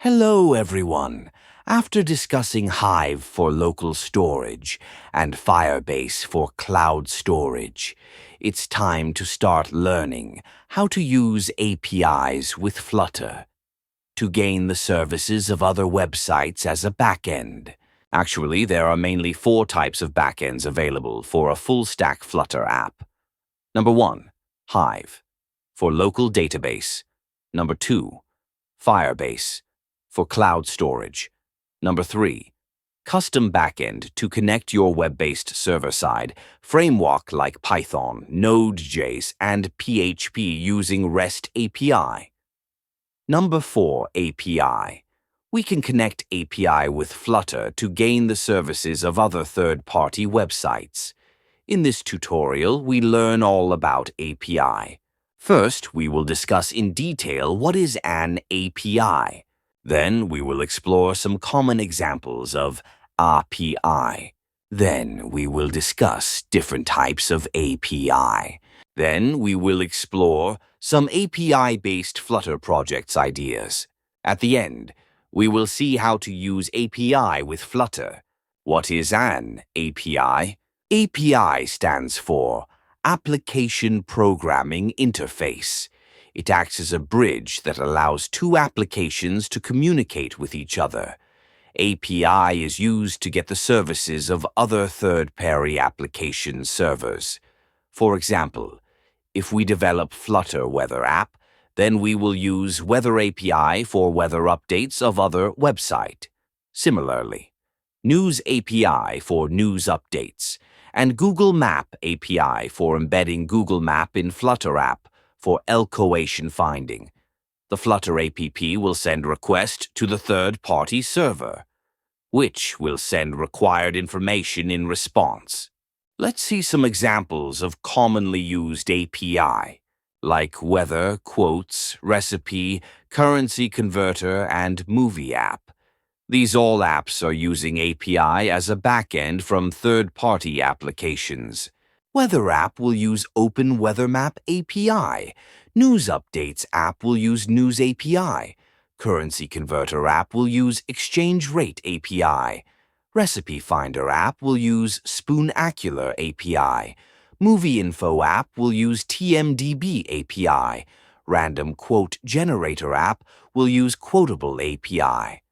Hello, everyone. After discussing Hive for local storage and Firebase for cloud storage, it's time to start learning how to use APIs with Flutter to gain the services of other websites as a backend. Actually, there are mainly 4 types of backends available for a full-stack Flutter app. Number 1, Hive, for local database. Number 2, Firebase, for cloud storage. Number 3, custom backend to connect your web-based server-side framework like Python, Node.js, and PHP using REST API. Number 4, API. We can connect API with Flutter to gain the services of other third-party websites. In this tutorial, we learn all about API. First, we will discuss in detail what is an API. Then, we will explore some common examples of API. Then, we will discuss different types of API. Then, we will explore some API-based Flutter projects ideas. At the end, we will see how to use API with Flutter. What is an API? API stands for Application Programming Interface. It acts as a bridge that allows 2 applications to communicate with each other. API is used to get the services of other third-party application servers. For example, if we develop Flutter Weather app, then we will use Weather API for weather updates of other website. Similarly, News API for news updates, and Google Map API for embedding Google Map in Flutter app for location finding. The Flutter app will send request to the third-party server, which will send required information in response. Let's see some examples of commonly used API, like weather, quotes, recipe, currency converter, and movie app. These all apps are using API as a backend from third-party applications. Weather app will use Open Weather Map API. News Updates app will use News API. Currency Converter app will use Exchange Rate API. Recipe Finder app will use Spoonacular API. Movie Info app will use TMDB API. Random Quote Generator app will use Quotable API.